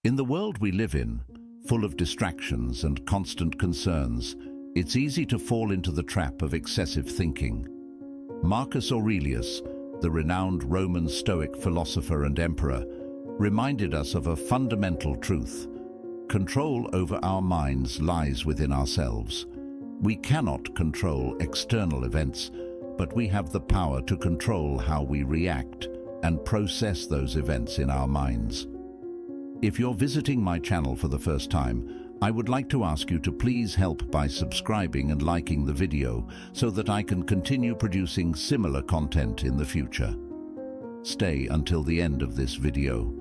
In the world we live in, full of distractions and constant concerns, it's easy to fall into the trap of excessive thinking. Marcus Aurelius, the renowned Roman Stoic philosopher and emperor, reminded us of a fundamental truth. Control over our minds lies within ourselves. We cannot control external events, but we have the power to control how we react and process those events in our minds. If you're visiting my channel for the first time, I would like to ask you to please help by subscribing and liking the video so that I can continue producing similar content in the future. Stay until the end of this video.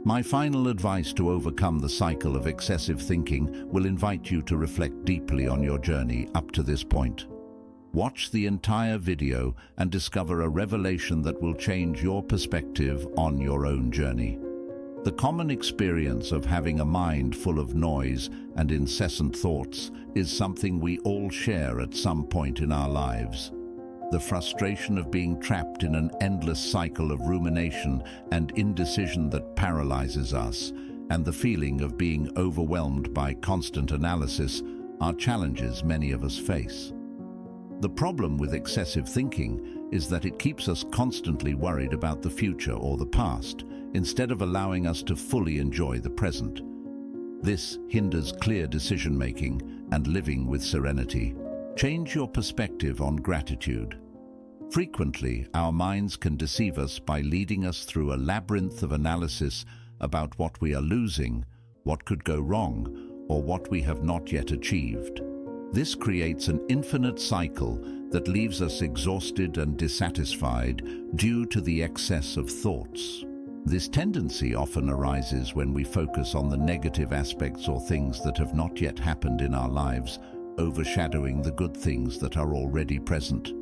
My final advice to overcome the cycle of excessive thinking will invite you to reflect deeply on your journey up to this point. Watch the entire video and discover a revelation that will change your perspective on your own journey. The common experience of having a mind full of noise and incessant thoughts is something we all share at some point in our lives. The frustration of being trapped in an endless cycle of rumination and indecision that paralyzes us, and the feeling of being overwhelmed by constant analysis are challenges many of us face. The problem with excessive thinking is that it keeps us constantly worried about the future or the past, instead of allowing us to fully enjoy the present. This hinders clear decision-making and living with serenity. Change your perspective on gratitude. Frequently, our minds can deceive us by leading us through a labyrinth of analysis about what we are losing, what could go wrong, or what we have not yet achieved. This creates an infinite cycle that leaves us exhausted and dissatisfied due to the excess of thoughts. This tendency often arises when we focus on the negative aspects or things that have not yet happened in our lives, overshadowing the good things that are already present.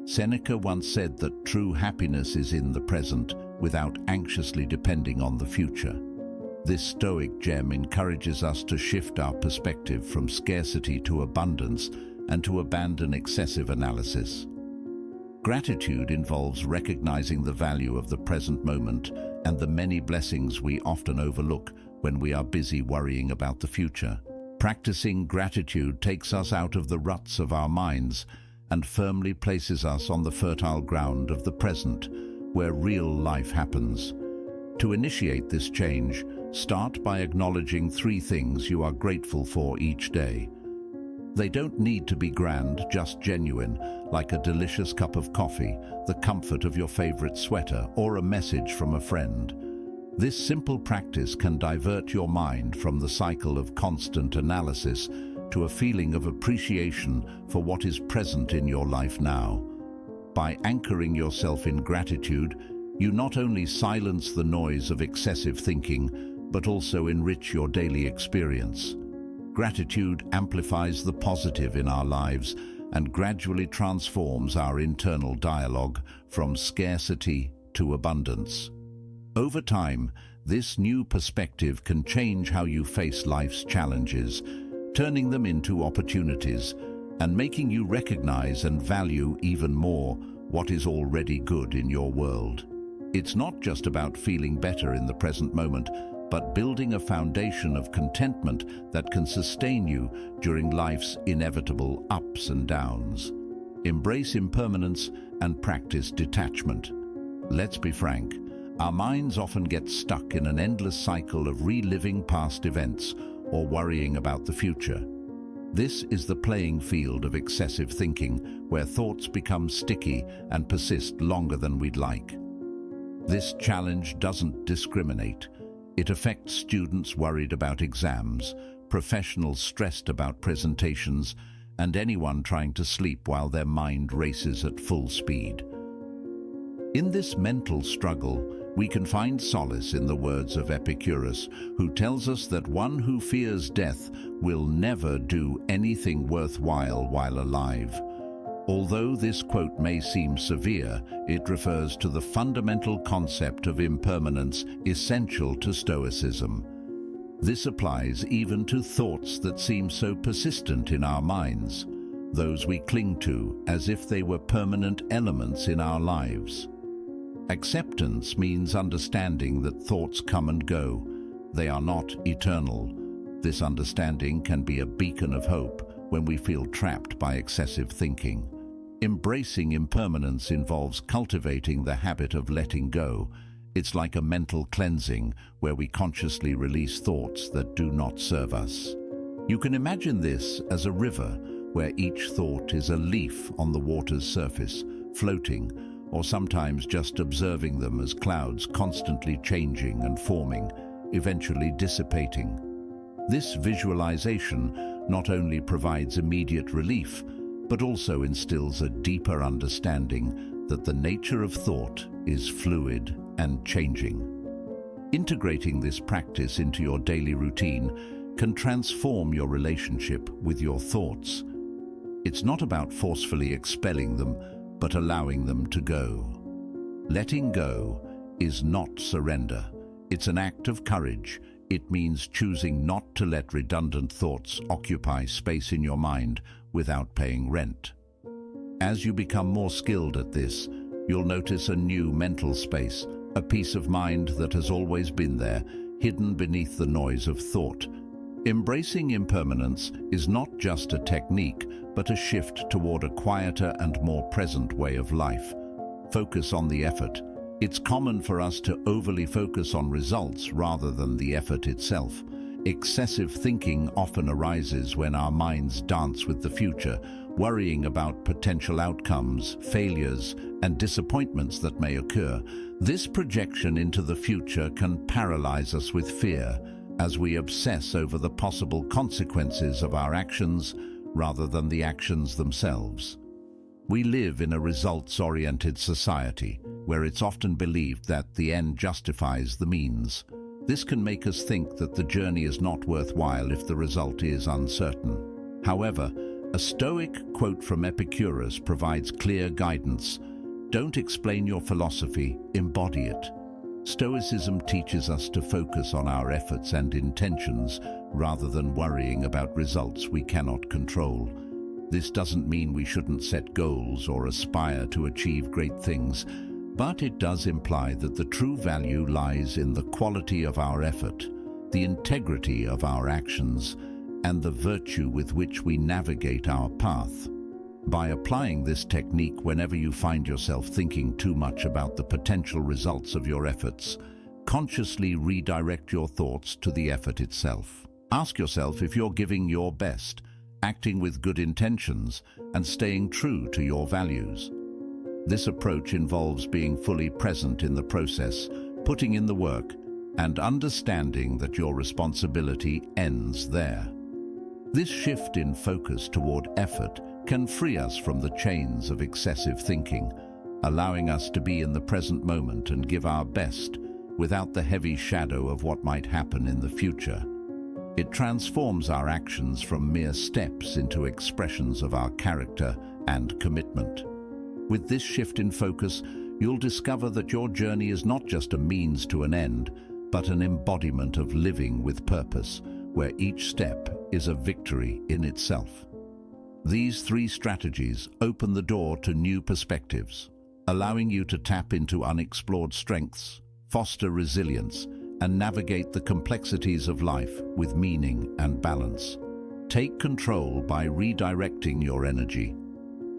Seneca once said that true happiness is in the present, without anxiously depending on the future. This Stoic gem encourages us to shift our perspective from scarcity to abundance and to abandon excessive analysis. Gratitude involves recognizing the value of the present moment and the many blessings we often overlook when we are busy worrying about the future. Practicing gratitude takes us out of the ruts of our minds and firmly places us on the fertile ground of the present, where real life happens. To initiate this change, start by acknowledging 3 things you are grateful for each day. They don't need to be grand, just genuine, like a delicious cup of coffee, the comfort of your favorite sweater, or a message from a friend. This simple practice can divert your mind from the cycle of constant analysis to a feeling of appreciation for what is present in your life now. By anchoring yourself in gratitude, you not only silence the noise of excessive thinking, but also enrich your daily experience. Gratitude amplifies the positive in our lives and gradually transforms our internal dialogue from scarcity to abundance. Over time, this new perspective can change how you face life's challenges, turning them into opportunities and making you recognize and value even more what is already good in your world. It's not just about feeling better in the present moment, but building a foundation of contentment that can sustain you during life's inevitable ups and downs. Embrace impermanence and practice detachment. Let's be frank, our minds often get stuck in an endless cycle of reliving past events or worrying about the future. This is the playing field of excessive thinking, where thoughts become sticky and persist longer than we'd like. This challenge doesn't discriminate. It affects students worried about exams, professionals stressed about presentations, and anyone trying to sleep while their mind races at full speed. In this mental struggle, we can find solace in the words of Epicurus, who tells us that one who fears death will never do anything worthwhile while alive. Although this quote may seem severe, it refers to the fundamental concept of impermanence essential to Stoicism. This applies even to thoughts that seem so persistent in our minds, those we cling to as if they were permanent elements in our lives. Acceptance means understanding that thoughts come and go. They are not eternal. This understanding can be a beacon of hope when we feel trapped by excessive thinking. Embracing impermanence involves cultivating the habit of letting go. It's like a mental cleansing where we consciously release thoughts that do not serve us. You can imagine this as a river where each thought is a leaf on the water's surface, floating, or sometimes just observing them as clouds constantly changing and forming, eventually dissipating. This visualization not only provides immediate relief, but also instills a deeper understanding that the nature of thought is fluid and changing. Integrating this practice into your daily routine can transform your relationship with your thoughts. It's not about forcefully expelling them, but allowing them to go. Letting go is not surrender. It's an act of courage. It means choosing not to let redundant thoughts occupy space in your mind without paying rent. As you become more skilled at this, you'll notice a new mental space, a peace of mind that has always been there, hidden beneath the noise of thought. Embracing impermanence is not just a technique, but a shift toward a quieter and more present way of life. Focus on the effort. It's common for us to overly focus on results rather than the effort itself. Excessive thinking often arises when our minds dance with the future, worrying about potential outcomes, failures, and disappointments that may occur. This projection into the future can paralyze us with fear, as we obsess over the possible consequences of our actions rather than the actions themselves. We live in a results-oriented society, where it's often believed that the end justifies the means. This can make us think that the journey is not worthwhile if the result is uncertain. However, a Stoic quote from Epicurus provides clear guidance. Don't explain your philosophy, embody it. Stoicism teaches us to focus on our efforts and intentions rather than worrying about results we cannot control. This doesn't mean we shouldn't set goals or aspire to achieve great things, but it does imply that the true value lies in the quality of our effort, the integrity of our actions, and the virtue with which we navigate our path. By applying this technique whenever you find yourself thinking too much about the potential results of your efforts, consciously redirect your thoughts to the effort itself. Ask yourself if you're giving your best, acting with good intentions, and staying true to your values. This approach involves being fully present in the process, putting in the work, and understanding that your responsibility ends there. This shift in focus toward effort can free us from the chains of excessive thinking, allowing us to be in the present moment and give our best without the heavy shadow of what might happen in the future. It transforms our actions from mere steps into expressions of our character and commitment. With this shift in focus, you'll discover that your journey is not just a means to an end, but an embodiment of living with purpose, where each step is a victory in itself. These three strategies open the door to new perspectives, allowing you to tap into unexplored strengths, foster resilience, and navigate the complexities of life with meaning and balance. Take control by redirecting your energy.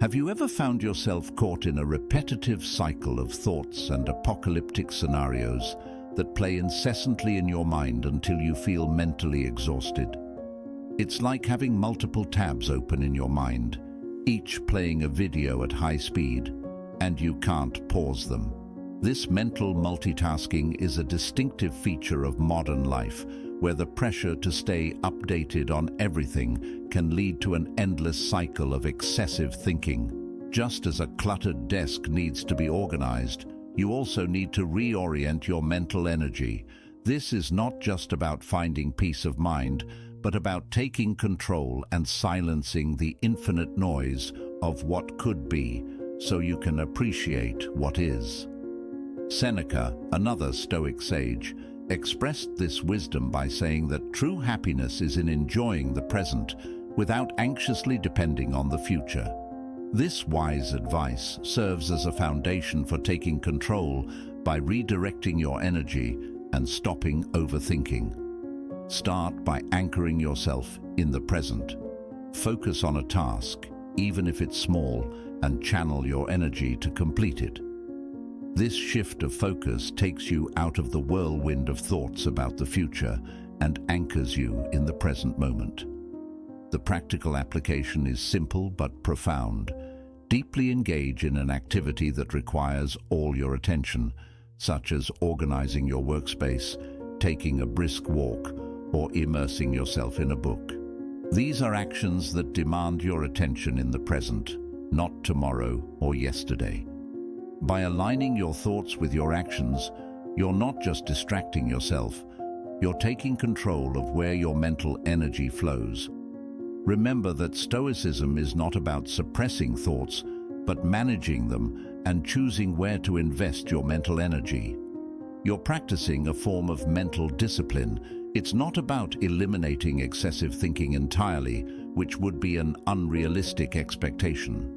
Have you ever found yourself caught in a repetitive cycle of thoughts and apocalyptic scenarios that play incessantly in your mind until you feel mentally exhausted? It's like having multiple tabs open in your mind, each playing a video at high speed, and you can't pause them. This mental multitasking is a distinctive feature of modern life, where the pressure to stay updated on everything can lead to an endless cycle of excessive thinking. Just as a cluttered desk needs to be organized, you also need to reorient your mental energy. This is not just about finding peace of mind, but about taking control and silencing the infinite noise of what could be, so you can appreciate what is. Seneca, another Stoic sage, expressed this wisdom by saying that true happiness is in enjoying the present without anxiously depending on the future. This wise advice serves as a foundation for taking control by redirecting your energy and stopping overthinking. Start by anchoring yourself in the present. Focus on a task, even if it's small, and channel your energy to complete it. This shift of focus takes you out of the whirlwind of thoughts about the future and anchors you in the present moment. The practical application is simple but profound. Deeply engage in an activity that requires all your attention, such as organizing your workspace, taking a brisk walk, or immersing yourself in a book. These are actions that demand your attention in the present, not tomorrow or yesterday. By aligning your thoughts with your actions, you're not just distracting yourself, you're taking control of where your mental energy flows. Remember that Stoicism is not about suppressing thoughts, but managing them and choosing where to invest your mental energy. You're practicing a form of mental discipline. It's not about eliminating excessive thinking entirely, which would be an unrealistic expectation.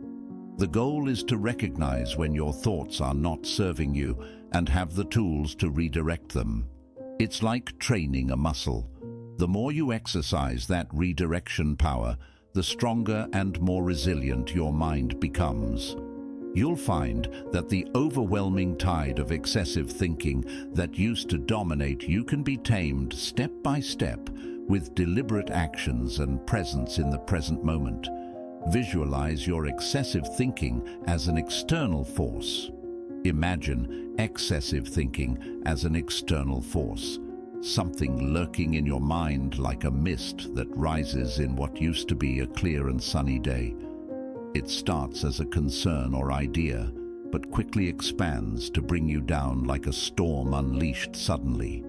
The goal is to recognize when your thoughts are not serving you and have the tools to redirect them. It's like training a muscle. The more you exercise that redirection power, the stronger and more resilient your mind becomes. You'll find that the overwhelming tide of excessive thinking that used to dominate you can be tamed step by step with deliberate actions and presence in the present moment. Visualize your excessive thinking as an external force. Imagine excessive thinking as an external force, something lurking in your mind like a mist that rises in what used to be a clear and sunny day. It starts as a concern or idea, but quickly expands to bring you down like a storm unleashed suddenly.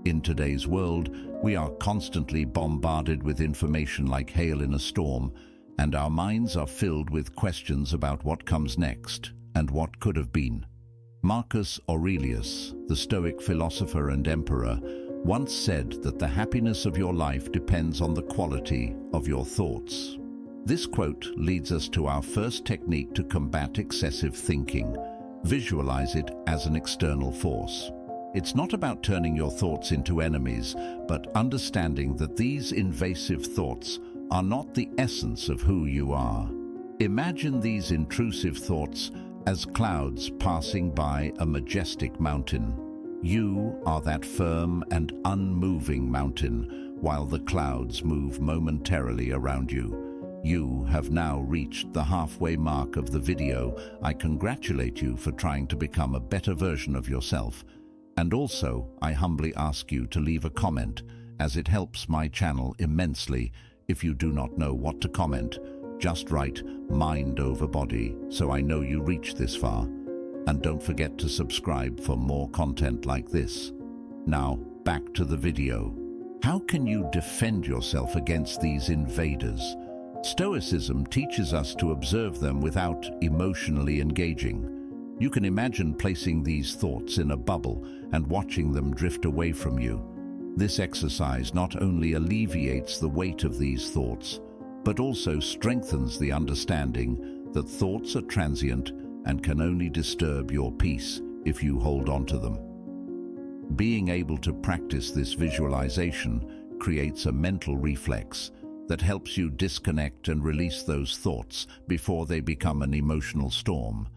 In today's world, we are constantly bombarded with information like hail in a storm, and our minds are filled with questions about what comes next and what could have been. Marcus Aurelius, the Stoic philosopher and emperor, once said that the happiness of your life depends on the quality of your thoughts. This quote leads us to our first technique to combat excessive thinking. Visualize it as an external force. It's not about turning your thoughts into enemies, but understanding that these invasive thoughts are not the essence of who you are. Imagine these intrusive thoughts as clouds passing by a majestic mountain. You are that firm and unmoving mountain, while the clouds move momentarily around you. You have now reached the halfway mark of the video. I congratulate you for trying to become a better version of yourself. And also, I humbly ask you to leave a comment, as it helps my channel immensely. If you do not know what to comment, just write "mind over body" so I know you reached this far. And don't forget to subscribe for more content like this. Now, back to the video. How can you defend yourself against these invaders? Stoicism teaches us to observe them without emotionally engaging. You can imagine placing these thoughts in a bubble and watching them drift away from you. This exercise not only alleviates the weight of these thoughts, but also strengthens the understanding that thoughts are transient and can only disturb your peace if you hold on to them. Being able to practice this visualization creates a mental reflex that helps you disconnect and release those thoughts before they become an emotional storm.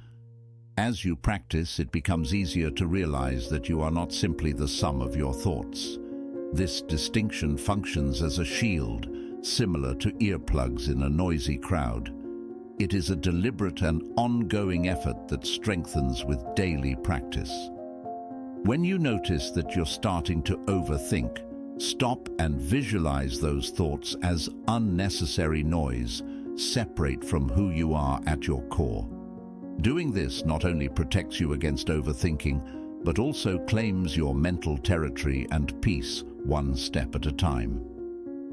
As you practice, it becomes easier to realize that you are not simply the sum of your thoughts. This distinction functions as a shield, similar to earplugs in a noisy crowd. It is a deliberate and ongoing effort that strengthens with daily practice. When you notice that you're starting to overthink, stop and visualize those thoughts as unnecessary noise, separate from who you are at your core. Doing this not only protects you against overthinking, but also claims your mental territory and peace one step at a time.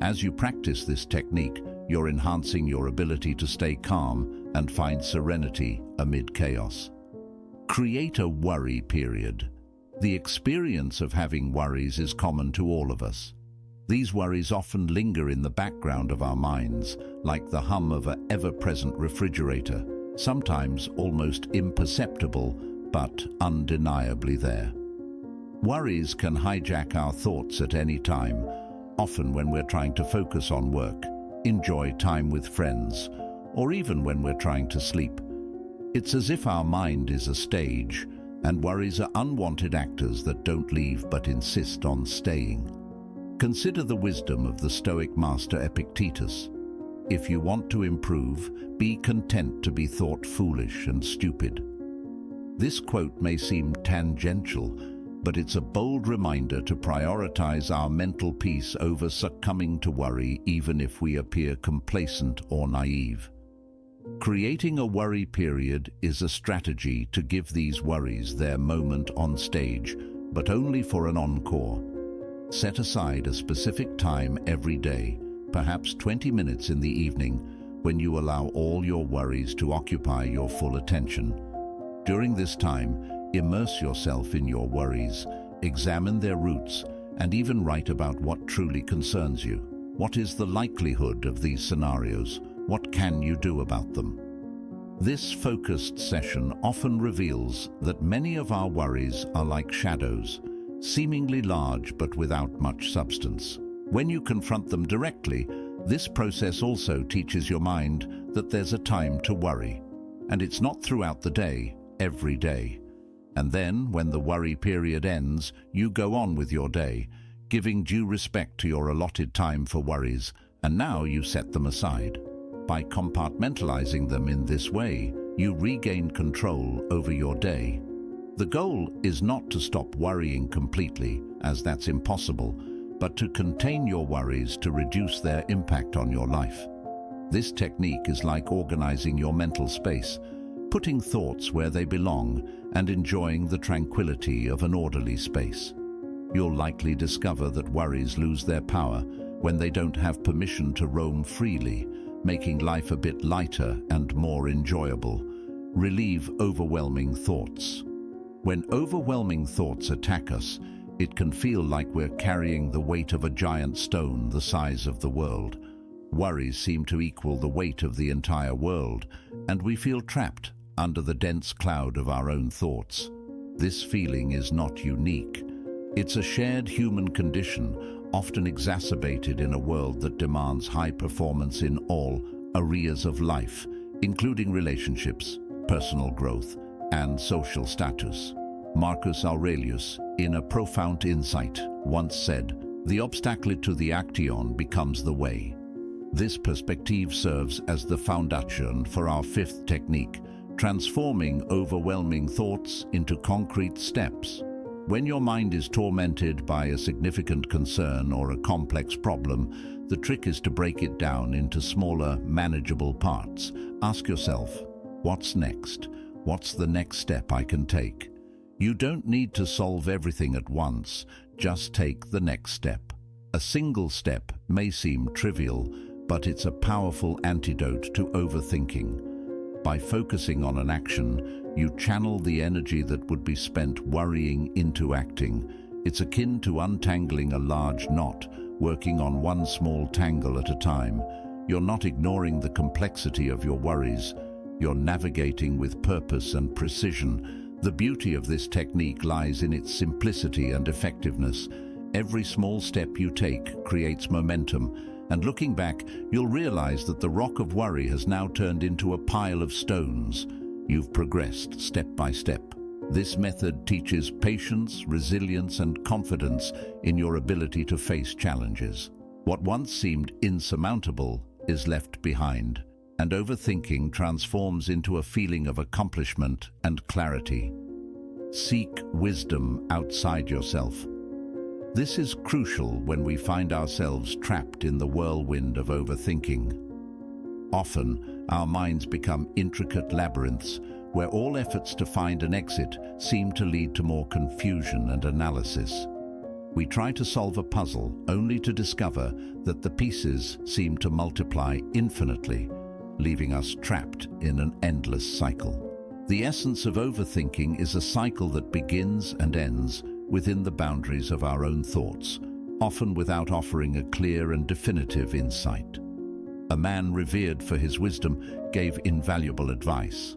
As you practice this technique, you're enhancing your ability to stay calm and find serenity amid chaos. Create a worry period. The experience of having worries is common to all of us. These worries often linger in the background of our minds, like the hum of an ever-present refrigerator, sometimes almost imperceptible, but undeniably there. Worries can hijack our thoughts at any time, often when we're trying to focus on work, enjoy time with friends, or even when we're trying to sleep. It's as if our mind is a stage, and worries are unwanted actors that don't leave but insist on staying. Consider the wisdom of the Stoic master Epictetus. If you want to improve, be content to be thought foolish and stupid. This quote may seem tangential, but it's a bold reminder to prioritize our mental peace over succumbing to worry, even if we appear complacent or naive. Creating a worry period is a strategy to give these worries their moment on stage, but only for an encore. Set aside a specific time every day, perhaps 20 minutes in the evening, when you allow all your worries to occupy your full attention. During this time, immerse yourself in your worries, examine their roots, and even write about what truly concerns you. What is the likelihood of these scenarios? What can you do about them? This focused session often reveals that many of our worries are like shadows, seemingly large but without much substance. When you confront them directly, this process also teaches your mind that there's a time to worry. And it's not throughout the day, every day. And then, when the worry period ends, you go on with your day, giving due respect to your allotted time for worries, and now you set them aside. By compartmentalizing them in this way, you regain control over your day. The goal is not to stop worrying completely, as that's impossible, but to contain your worries to reduce their impact on your life. This technique is like organizing your mental space, putting thoughts where they belong and enjoying the tranquility of an orderly space. You'll likely discover that worries lose their power when they don't have permission to roam freely, making life a bit lighter and more enjoyable. Relieve overwhelming thoughts. When overwhelming thoughts attack us, it can feel like we're carrying the weight of a giant stone the size of the world. Worries seem to equal the weight of the entire world, and we feel trapped under the dense cloud of our own thoughts. This feeling is not unique. It's a shared human condition, often exacerbated in a world that demands high performance in all areas of life, including relationships, personal growth, and social status. Marcus Aurelius, in a profound insight, once said, "The obstacle to the action becomes the way." This perspective serves as the foundation for our fifth technique, transforming overwhelming thoughts into concrete steps. When your mind is tormented by a significant concern or a complex problem, the trick is to break it down into smaller, manageable parts. Ask yourself, what's next? What's the next step I can take? You don't need to solve everything at once, just take the next step. A single step may seem trivial, but it's a powerful antidote to overthinking. By focusing on an action, you channel the energy that would be spent worrying into acting. It's akin to untangling a large knot, working on one small tangle at a time. You're not ignoring the complexity of your worries. You're navigating with purpose and precision. The beauty of this technique lies in its simplicity and effectiveness. Every small step you take creates momentum, and looking back, you'll realize that the rock of worry has now turned into a pile of stones. You've progressed step by step. This method teaches patience, resilience, and confidence in your ability to face challenges. What once seemed insurmountable is left behind, and overthinking transforms into a feeling of accomplishment and clarity. Seek wisdom outside yourself. This is crucial when we find ourselves trapped in the whirlwind of overthinking. Often, our minds become intricate labyrinths where all efforts to find an exit seem to lead to more confusion and analysis. We try to solve a puzzle only to discover that the pieces seem to multiply infinitely, leaving us trapped in an endless cycle. The essence of overthinking is a cycle that begins and ends within the boundaries of our own thoughts, often without offering a clear and definitive insight. A man revered for his wisdom gave invaluable advice.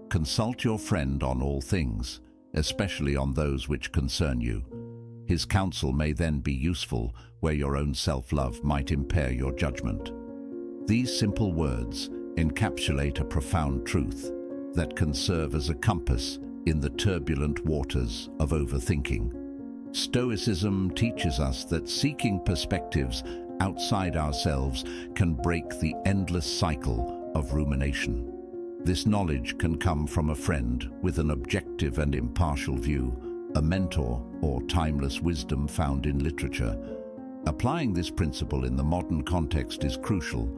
Consult your friend on all things, especially on those which concern you. His counsel may then be useful where your own self-love might impair your judgment. These simple words encapsulate a profound truth that can serve as a compass in the turbulent waters of overthinking. Stoicism teaches us that seeking perspectives outside ourselves can break the endless cycle of rumination. This knowledge can come from a friend with an objective and impartial view, a mentor, or timeless wisdom found in literature. Applying this principle in the modern context is crucial.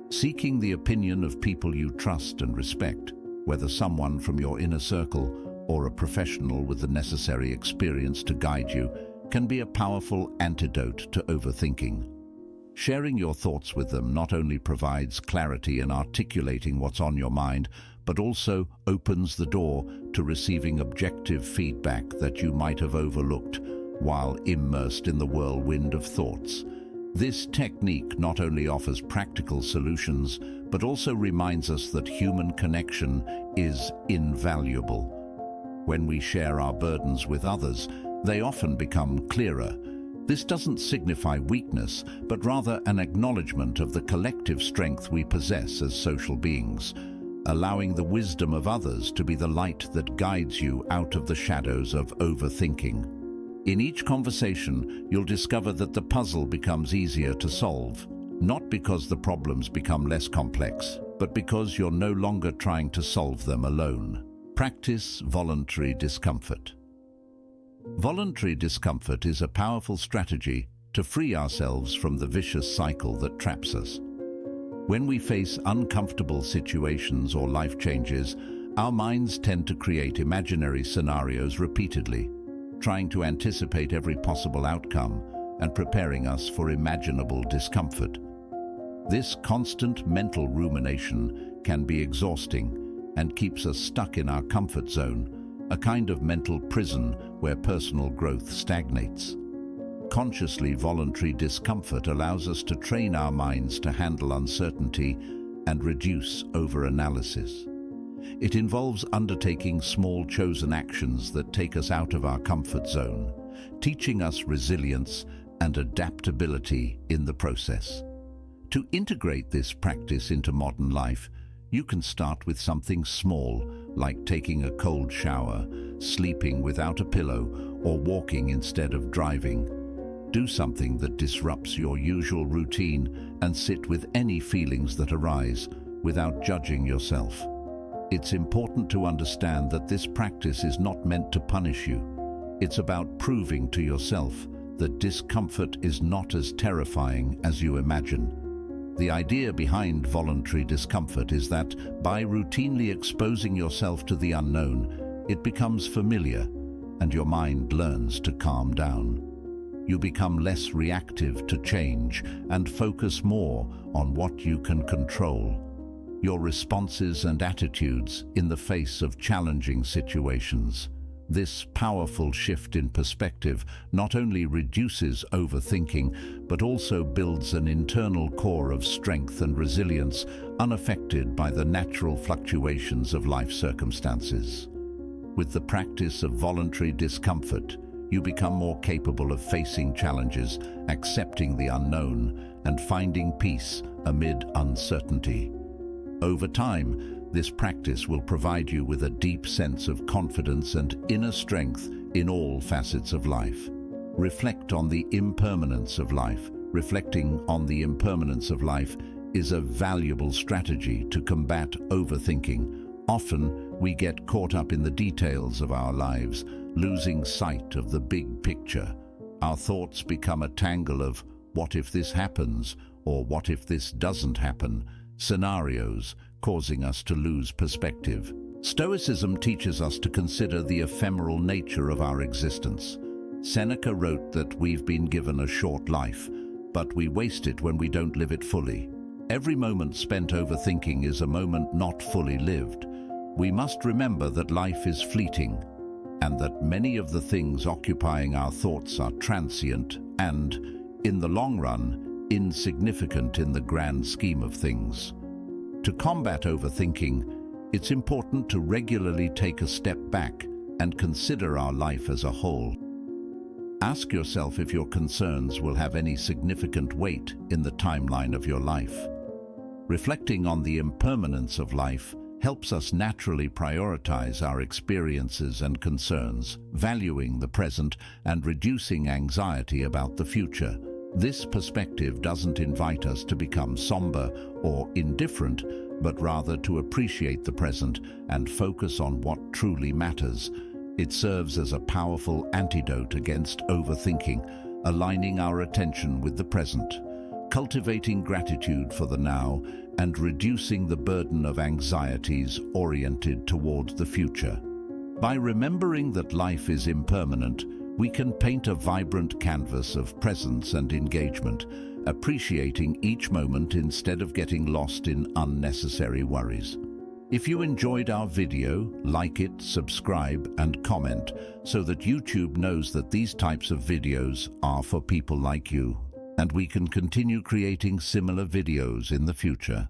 Seeking the opinion of people you trust and respect, whether someone from your inner circle or a professional with the necessary experience to guide you, can be a powerful antidote to overthinking. Sharing your thoughts with them not only provides clarity in articulating what's on your mind, but also opens the door to receiving objective feedback that you might have overlooked while immersed in the whirlwind of thoughts. This technique not only offers practical solutions, but also reminds us that human connection is invaluable. When we share our burdens with others, they often become clearer. This doesn't signify weakness, but rather an acknowledgement of the collective strength we possess as social beings, allowing the wisdom of others to be the light that guides you out of the shadows of overthinking. In each conversation, you'll discover that the puzzle becomes easier to solve, not because the problems become less complex, but because you're no longer trying to solve them alone. Practice voluntary discomfort. Voluntary discomfort is a powerful strategy to free ourselves from the vicious cycle that traps us. When we face uncomfortable situations or life changes, our minds tend to create imaginary scenarios repeatedly, trying to anticipate every possible outcome and preparing us for imaginable discomfort. This constant mental rumination can be exhausting and keeps us stuck in our comfort zone, a kind of mental prison where personal growth stagnates. Consciously voluntary discomfort allows us to train our minds to handle uncertainty and reduce overanalysis. It involves undertaking small chosen actions that take us out of our comfort zone, teaching us resilience and adaptability in the process. To integrate this practice into modern life, you can start with something small, like taking a cold shower, sleeping without a pillow, or walking instead of driving. Do something that disrupts your usual routine and sit with any feelings that arise without judging yourself. It's important to understand that this practice is not meant to punish you. It's about proving to yourself that discomfort is not as terrifying as you imagine. The idea behind voluntary discomfort is that by routinely exposing yourself to the unknown, it becomes familiar and your mind learns to calm down. You become less reactive to change and focus more on what you can control. Your responses and attitudes in the face of challenging situations. This powerful shift in perspective not only reduces overthinking, but also builds an internal core of strength and resilience unaffected by the natural fluctuations of life circumstances. With the practice of voluntary discomfort, you become more capable of facing challenges, accepting the unknown, and finding peace amid uncertainty. Over time, this practice will provide you with a deep sense of confidence and inner strength in all facets of life. Reflect on the impermanence of life. Reflecting on the impermanence of life is a valuable strategy to combat overthinking. Often, we get caught up in the details of our lives, losing sight of the big picture. Our thoughts become a tangle of "what if this happens?" or "what if this doesn't happen?" scenarios, causing us to lose perspective. Stoicism teaches us to consider the ephemeral nature of our existence. Seneca wrote that we've been given a short life, but we waste it when we don't live it fully. Every moment spent overthinking is a moment not fully lived. We must remember that life is fleeting, and that many of the things occupying our thoughts are transient and, in the long run, insignificant in the grand scheme of things. To combat overthinking, it's important to regularly take a step back and consider our life as a whole. Ask yourself if your concerns will have any significant weight in the timeline of your life. Reflecting on the impermanence of life helps us naturally prioritize our experiences and concerns, valuing the present and reducing anxiety about the future. This perspective doesn't invite us to become somber or indifferent, but rather to appreciate the present and focus on what truly matters. It serves as a powerful antidote against overthinking, aligning our attention with the present, cultivating gratitude for the now, and reducing the burden of anxieties oriented towards the future. By remembering that life is impermanent, we can paint a vibrant canvas of presence and engagement, appreciating each moment instead of getting lost in unnecessary worries. If you enjoyed our video, like it, subscribe, and comment so that YouTube knows that these types of videos are for people like you, and we can continue creating similar videos in the future.